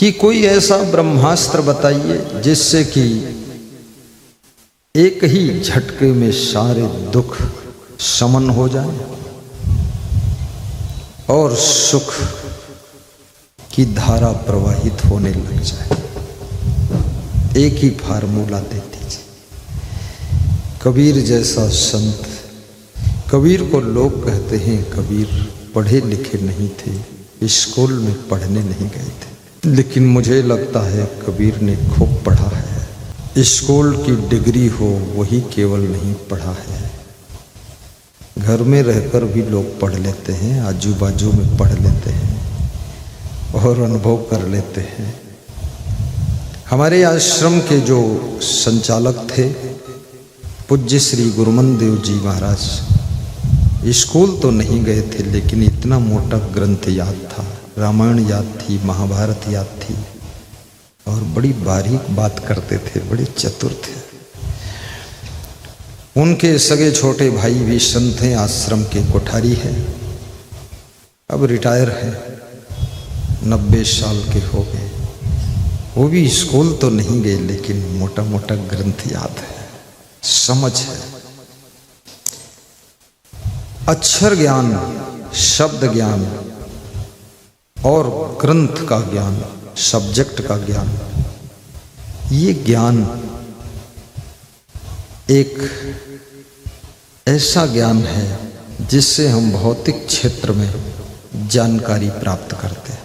कि कोई ऐसा ब्रह्मास्त्र बताइए जिससे कि एक ही झटके में सारे दुख शमन हो जाए और सुख की धारा प्रवाहित होने लग जाए। एक ही फार्मूला दे दीजिए। कबीर जैसा संत, कबीर को लोग कहते हैं कबीर पढ़े लिखे नहीं थे, स्कूल में पढ़ने नहीं गए थे, लेकिन मुझे लगता है कबीर ने खूब पढ़ा है। स्कूल की डिग्री हो वही केवल नहीं पढ़ा है, घर में रहकर भी लोग पढ़ लेते हैं, आजू बाजू में पढ़ लेते हैं और अनुभव कर लेते हैं। हमारे आश्रम के जो संचालक थे पूज्य श्री गुरुमन देव जी महाराज, स्कूल तो नहीं गए थे लेकिन इतना मोटा ग्रंथ याद था, रामायण याद थी, महाभारत याद थी और बड़ी बारीक बात करते थे, बड़े चतुर थे। उनके सगे छोटे भाई भी संत हैं, आश्रम के कोठारी हैं, अब रिटायर हैं, 90 साल के हो गए। वो भी स्कूल तो नहीं गए लेकिन मोटा मोटा ग्रंथ याद है, समझ है। अक्षर ज्ञान, शब्द ज्ञान और ग्रंथ का ज्ञान, सब्जेक्ट का ज्ञान, ये ज्ञान एक ऐसा ज्ञान है जिससे हम भौतिक क्षेत्र में जानकारी प्राप्त करते हैं।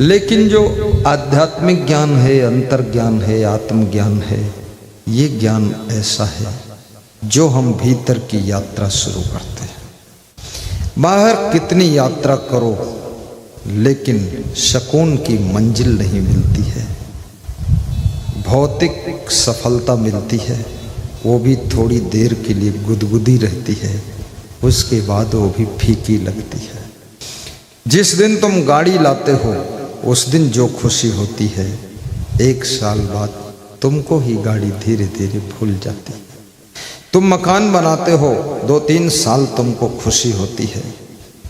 लेकिन जो आध्यात्मिक ज्ञान है, अंतर्ज्ञान है, आत्मज्ञान है, ये ज्ञान ऐसा है जो हम भीतर की यात्रा शुरू करते हैं। बाहर कितनी यात्रा करो लेकिन सुकून की मंजिल नहीं मिलती है। भौतिक सफलता मिलती है, वो भी थोड़ी देर के लिए गुदगुदी रहती है, उसके बाद वो भी फीकी लगती है। जिस दिन तुम गाड़ी लाते हो उस दिन जो खुशी होती है, 1 साल बाद तुमको ही गाड़ी धीरे धीरे भूल जाती है। तुम मकान बनाते हो, 2-3 साल तुमको खुशी होती है,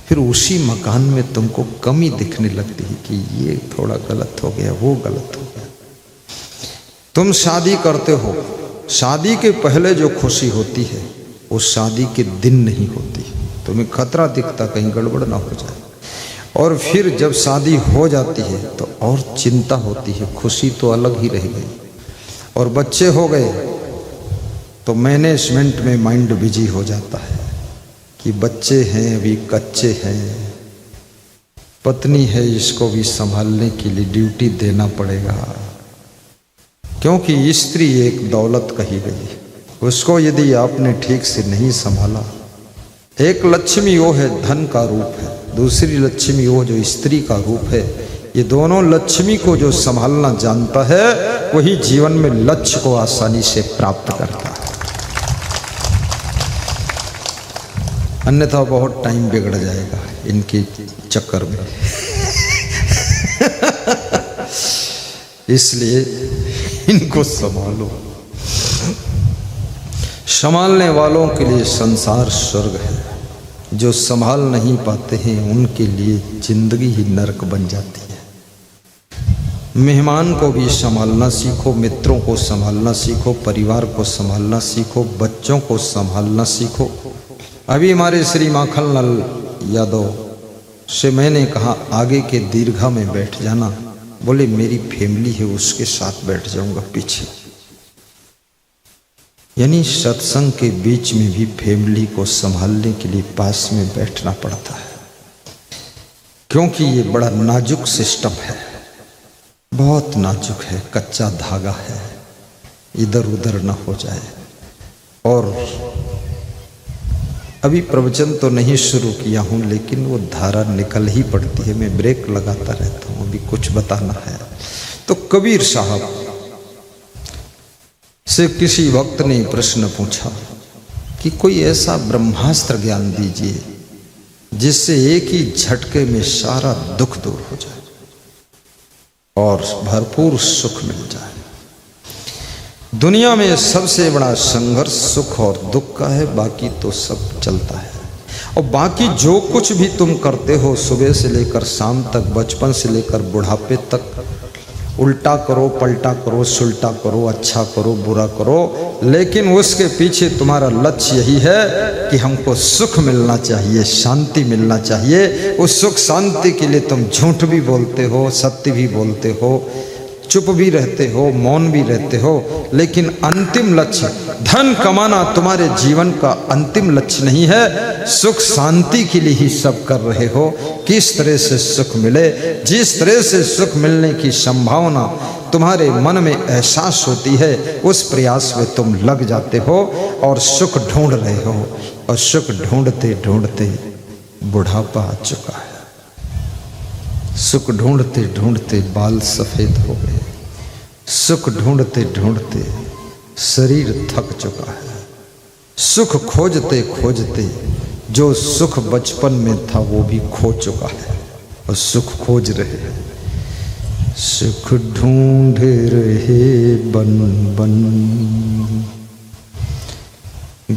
फिर उसी मकान में तुमको कमी दिखने लगती है कि ये थोड़ा गलत हो गया, वो गलत हो गया। तुम शादी करते हो, शादी के पहले जो खुशी होती है वो शादी के दिन नहीं होती, तुम्हें खतरा दिखता कहीं गड़बड़ ना हो जाए। और फिर जब शादी हो जाती है तो और चिंता होती है, खुशी तो अलग ही रह गई। और बच्चे हो गए तो मैनेजमेंट में माइंड बिजी हो जाता है कि बच्चे हैं, अभी कच्चे हैं, पत्नी है, इसको भी संभालने के लिए ड्यूटी देना पड़ेगा, क्योंकि स्त्री एक दौलत कही गई, उसको यदि आपने ठीक से नहीं संभाला, एक लक्ष्मी वो है धन का रूप है, दूसरी लक्ष्मी वो जो स्त्री का रूप है, ये दोनों लक्ष्मी को जो संभालना जानता है वही जीवन में लक्ष्य को आसानी से प्राप्त करता है। अन्यथा बहुत टाइम बिगड़ जाएगा इनके चक्कर में। इसलिए इनको संभालो। संभालने वालों के लिए संसार स्वर्ग है, जो संभाल नहीं पाते हैं उनके लिए जिंदगी ही नरक बन जाती है। मेहमान को भी संभालना सीखो, मित्रों को संभालना सीखो, परिवार को संभालना सीखो, बच्चों को संभालना सीखो। अभी हमारे श्री माखनलाल यादव से मैंने कहा आगे के दीर्घा में बैठ जाना, बोले मेरी फैमिली है उसके साथ बैठ जाऊंगा पीछे। यानी सत्संग के बीच में भी फैमिली को संभालने के लिए पास में बैठना पड़ता है, क्योंकि ये बड़ा नाजुक सिस्टम है, बहुत नाजुक है, कच्चा धागा है, इधर उधर ना हो जाए। और अभी प्रवचन तो नहीं शुरू किया हूँ लेकिन वो धारा निकल ही पड़ती है, मैं ब्रेक लगाता रहता हूँ, अभी कुछ बताना है। तो कबीर साहब से किसी वक्त ने प्रश्न पूछा कि कोई ऐसा ब्रह्मास्त्र ज्ञान दीजिए जिससे एक ही झटके में सारा दुख दूर हो जाए और भरपूर सुख मिल जाए। दुनिया में सबसे बड़ा संघर्ष सुख और दुख का है, बाकी तो सब चलता है। और बाकी जो कुछ भी तुम करते हो सुबह से लेकर शाम तक, बचपन से लेकर बुढ़ापे तक, उल्टा करो, पलटा करो, सुलटा करो, अच्छा करो, बुरा करो, लेकिन उसके पीछे तुम्हारा लक्ष्य यही है कि हमको सुख मिलना चाहिए, शांति मिलना चाहिए। उस सुख शांति के लिए तुम झूठ भी बोलते हो, सत्य भी बोलते हो, चुप भी रहते हो, मौन भी रहते हो, लेकिन अंतिम लक्ष्य धन कमाना तुम्हारे जीवन का अंतिम लक्ष्य नहीं है। सुख शांति के लिए ही सब कर रहे हो। किस तरह से सुख मिले, जिस तरह से सुख मिलने की संभावना तुम्हारे मन में एहसास होती है, उस प्रयास में तुम लग जाते हो और सुख ढूंढ रहे हो। और सुख ढूंढते ढूंढते बुढ़ापा आ चुका है। सुख ढूंढते ढूंढते बाल सफेद हो गए। सुख ढूंढते ढूंढते शरीर थक चुका है। सुख खोजते खोजते जो सुख बचपन में था वो भी खो चुका है और सुख खोज रहे हैं। सुख ढूंढ रहे बन बन,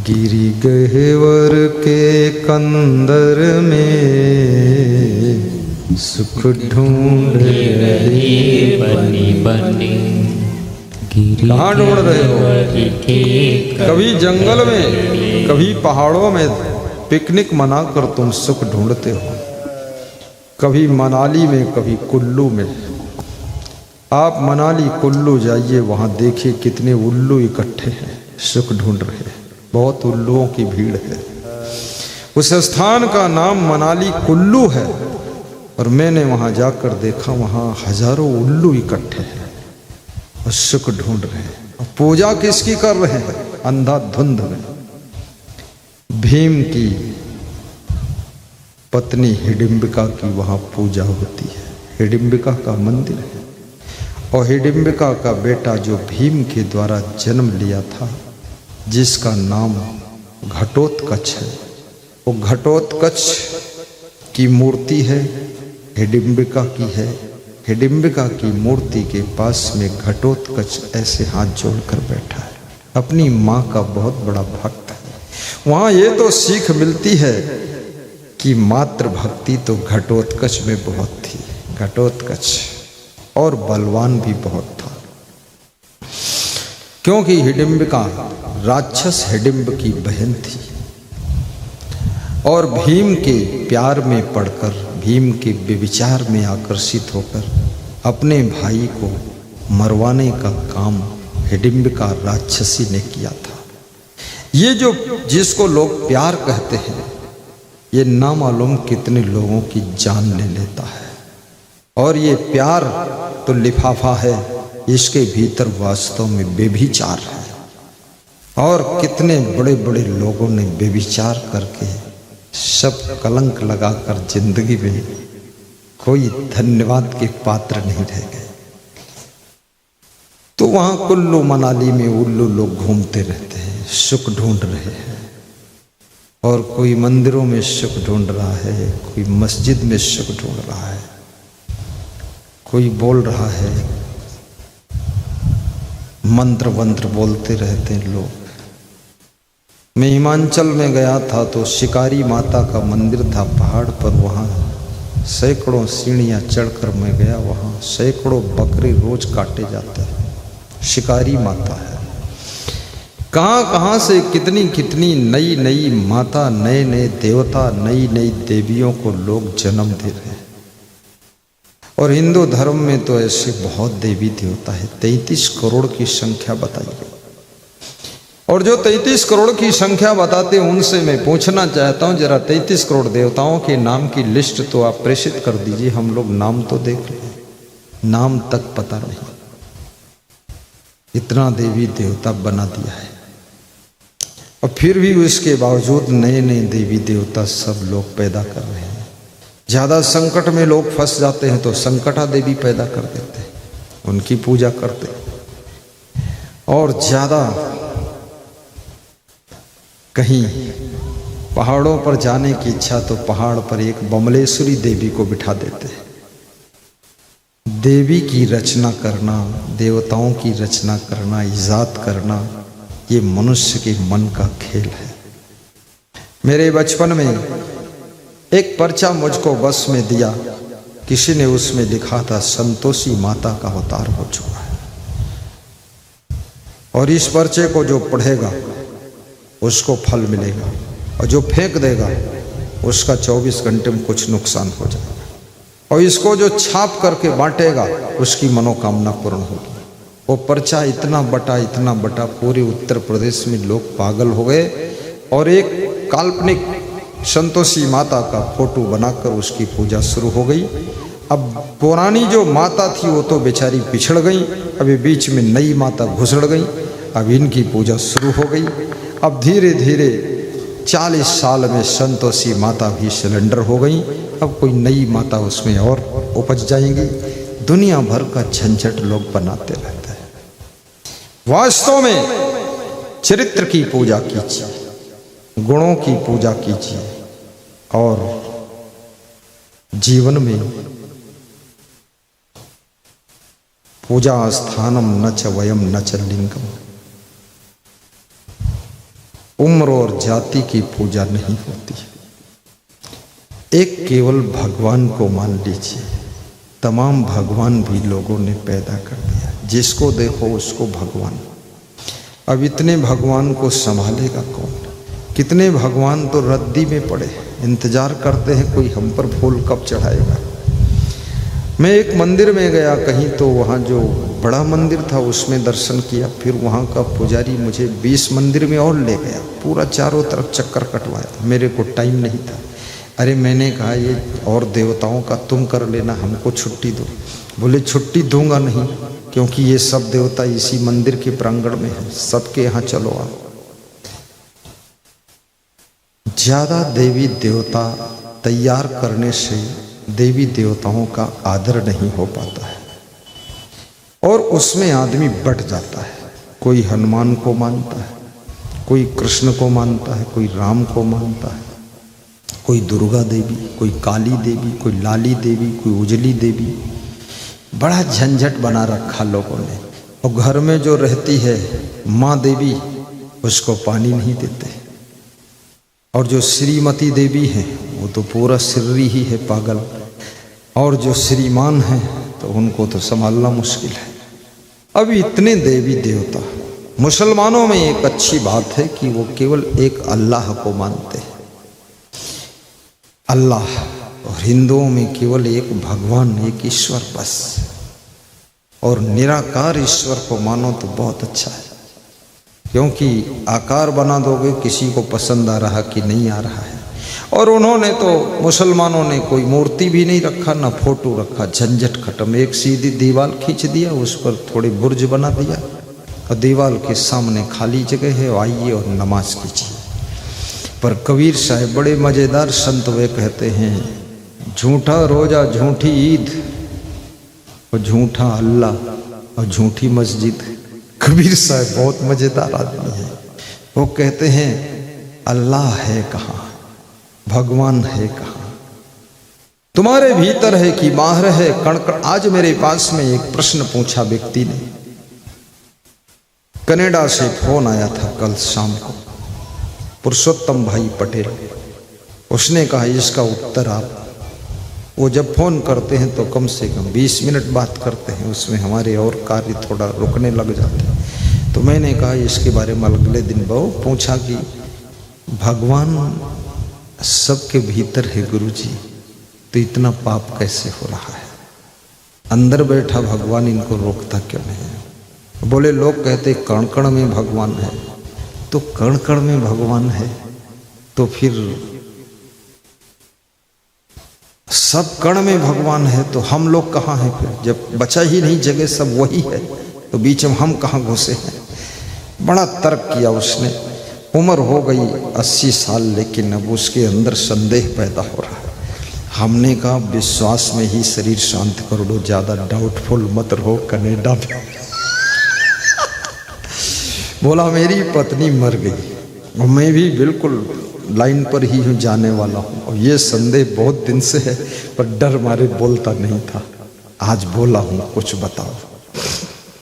गिरी गहवर के कंदर में, सुख ढूंढ रहे बनी बनी। कहाँ ढूंढ रहे हो? कभी जंगल में, कभी पहाड़ों में पिकनिक मनाकर तुम सुख ढूंढते हो। कभी मनाली में, कभी कुल्लू में। आप मनाली कुल्लू जाइए, वहाँ देखिए कितने उल्लू इकट्ठे हैं, सुख ढूंढ रहे हैं। बहुत उल्लुओं की भीड़ है। उस स्थान का नाम मनाली कुल्लू है और मैंने वहाँ जाकर देखा, वहाँ हजारों उल्लू इकट्ठे हैं और सुख ढूंढ रहे हैं। और पूजा किसकी कर रहे हैं? अंधाधुंध में। भीम की पत्नी हिडिंबिका की वहाँ पूजा होती है। हिडिंबिका का मंदिर है और हिडिंबिका का बेटा जो भीम के द्वारा जन्म लिया था, जिसका नाम घटोत्कच है, वो घटोत्कच की मूर्ति है, हिडिंबिका की है। हिडिंबिका की मूर्ति के पास में घटोत्कच ऐसे हाथ जोड़कर बैठा है, अपनी माँ का बहुत बड़ा भक्त है। वहाँ ये तो सीख मिलती है कि मातृ भक्ति तो घटोत्कच में बहुत थी। घटोत्कच और बलवान भी बहुत था, क्योंकि हिडिंबिका राक्षस हिडिंब की बहन थी और भीम के प्यार में पड़कर, भीम के व्यभिचार में आकर्षित होकर अपने भाई को मरवाने का काम हिडिंबिका राक्षसी ने किया था। ये जो जिसको लोग प्यार कहते हैं, ये नामालूम कितने लोगों की जान ले लेता है। और ये प्यार तो लिफाफा है, इसके भीतर वास्तव में व्यभिचार है। और कितने बड़े बड़े लोगों ने व्यभिचार करके सब कलंक लगाकर जिंदगी में कोई धन्यवाद के पात्र नहीं रह गए। तो वहां कुल्लू मनाली में उल्लू लोग घूमते रहते हैं, सुख ढूंढ रहे हैं। और कोई मंदिरों में सुख ढूंढ रहा है, कोई मस्जिद में सुख ढूंढ रहा है, कोई बोल रहा है, मंत्र वंत्र बोलते रहते हैं लोग। मैं हिमाचल में गया था तो शिकारी माता का मंदिर था पहाड़ पर, वहाँ सैकड़ों सीढ़ियाँ चढ़कर मैं गया। वहाँ सैकड़ों बकरे रोज काटे जाते हैं। शिकारी माता है। कहाँ कहाँ से कितनी कितनी नई नई माता, नए नए देवता, नई नई देवियों को लोग जन्म दे रहे हैं। और हिंदू धर्म में तो ऐसे बहुत देवी देवता है, 33 करोड़ की संख्या बताई गई। और जो 33 करोड़ की संख्या बताते हैं उनसे मैं पूछना चाहता हूँ, जरा 33 करोड़ देवताओं के नाम की लिस्ट तो आप प्रेषित कर दीजिए। हम लोग नाम तो देख रहे हैं, नाम तक पता नहीं। इतना देवी देवता बना दिया है और फिर भी उसके बावजूद नए नए देवी देवता सब लोग पैदा कर रहे हैं। ज़्यादा संकट में लोग फंस जाते हैं तो संकटा देवी पैदा कर देते हैं, उनकी पूजा करते हैं। और ज़्यादा कहीं पहाड़ों पर जाने की इच्छा तो पहाड़ पर एक बमलेश्वरी देवी को बिठा देते हैं। देवी की रचना करना, देवताओं की रचना करना, इजाद करना, ये मनुष्य के मन का खेल है। मेरे बचपन में एक पर्चा मुझको बस में दिया, किसी ने उसमें लिखा था संतोषी माता का अवतार हो चुका है, और इस पर्चे को जो पढ़ेगा उसको फल मिलेगा, और जो फेंक देगा उसका 24 घंटे में कुछ नुकसान हो जाएगा, और इसको जो छाप करके बांटेगा उसकी मनोकामना पूर्ण होगी। वो पर्चा इतना बटा पूरे उत्तर प्रदेश में लोग पागल हो गए, और एक काल्पनिक संतोषी माता का फोटो बनाकर उसकी पूजा शुरू हो गई। अब पुरानी जो माता थी वो तो बेचारी पिछड़ गई, अभी बीच में नई माता घुसड़ गई, अब इनकी पूजा शुरू हो गई। अब धीरे धीरे 40 साल में संतोषी माता भी सिलेंडर हो गई, अब कोई नई माता उसमें और उपज जाएंगी। दुनिया भर का झंझट लोग बनाते रहते हैं। वास्तव में चरित्र की पूजा कीजिए, गुणों की पूजा कीजिए, और जीवन में पूजा स्थानम न च वयम न च लिंगम, उम्र और जाति की पूजा नहीं होती। एक केवल भगवान को मान लीजिए, तमाम भगवान भी लोगों ने पैदा कर दिया, जिसको देखो उसको भगवान। अब इतने भगवान को संभालेगा कौन? कितने भगवान तो रद्दी में पड़े, इंतजार करते हैं कोई हम पर फूल कब चढ़ाएगा। मैं एक मंदिर में गया कहीं, तो वहाँ जो बड़ा मंदिर था उसमें दर्शन किया, फिर वहाँ का पुजारी मुझे 20 मंदिर में और ले गया, पूरा चारों तरफ चक्कर कटवाया, मेरे को टाइम नहीं था। अरे मैंने कहा ये और देवताओं का तुम कर लेना, हमको छुट्टी दो। बोले छुट्टी दूंगा नहीं, क्योंकि ये सब देवता इसी मंदिर के प्रांगण में है, सबके यहाँ चलो आप। ज्यादा देवी देवता तैयार करने से देवी देवताओं का आदर नहीं हो पाता है, और उसमें आदमी बट जाता है। कोई हनुमान को मानता है, कोई कृष्ण को मानता है, कोई राम को मानता है, कोई दुर्गा देवी, कोई काली देवी, कोई लाली देवी, कोई उजली देवी। बड़ा झंझट बना रखा लोगों ने। और घर में जो रहती है माँ देवी, उसको पानी नहीं देते, और जो श्रीमती देवी है वो तो पूरा सिर्री ही है, पागल। और जो श्रीमान है तो उनको तो संभालना मुश्किल है। अब इतने देवी देवता। मुसलमानों में एक अच्छी बात है कि वो केवल एक अल्लाह को मानते हैं, अल्लाह। और हिंदुओं में केवल एक भगवान, एक ईश्वर बस। और निराकार ईश्वर को मानो तो बहुत अच्छा है, क्योंकि आकार बना दोगे किसी को पसंद आ रहा कि नहीं आ रहा है। और उन्होंने तो, मुसलमानों ने कोई मूर्ति भी नहीं रखा, ना फोटो रखा, झंझट खत्म। एक सीधी दीवार खींच दिया, उस पर थोड़ी बुर्ज बना दिया, और दीवार के सामने खाली जगह है, आइए और नमाज कीजिए। पर कबीर साहब बड़े मज़ेदार संत, वे कहते हैं झूठा रोजा, झूठी ईद, और झूठा अल्लाह, और झूठी मस्जिद। कबीर साहब बहुत मज़ेदार आदमी है। वो कहते हैं अल्लाह है कहाँ, भगवान है कहाँ, तुम्हारे भीतर है कि बाहर है कण कण। आज मेरे पास में एक प्रश्न पूछा व्यक्ति ने, कनाडा से फोन आया था कल शाम को, पुरुषोत्तम भाई पटेल। उसने कहा इसका उत्तर आप, वो जब फ़ोन करते हैं तो कम से कम 20 मिनट बात करते हैं, उसमें हमारे और कार्य थोड़ा रुकने लग जाते हैं। तो मैंने कहा इसके बारे में अगले दिन बहु पूछा कि भगवान सबके भीतर है गुरुजी, तो इतना पाप कैसे हो रहा है? अंदर बैठा भगवान इनको रोकता क्यों नहीं? बोले लोग कहते कण कण में भगवान है, तो कण कण में भगवान है तो फिर सब कण में भगवान है तो हम लोग कहाँ हैं फिर? जब बचा ही नहीं जगह, सब वही है, तो बीच में हम कहाँ घुसे हैं? बड़ा तर्क किया उसने। उम्र हो गई 80 साल, लेकिन अब उसके अंदर संदेह पैदा हो रहा है। हमने कहा विश्वास में ही शरीर शांत कर दो, ज़्यादा डाउटफुल मत रहो कनाडा में। बोला मेरी पत्नी मर गई और मैं भी बिल्कुल लाइन पर ही हूँ, जाने वाला हूँ, और ये संदेह बहुत दिन से है, पर डर मारे बोलता नहीं था। आज बोला हूँ, कुछ बताओ।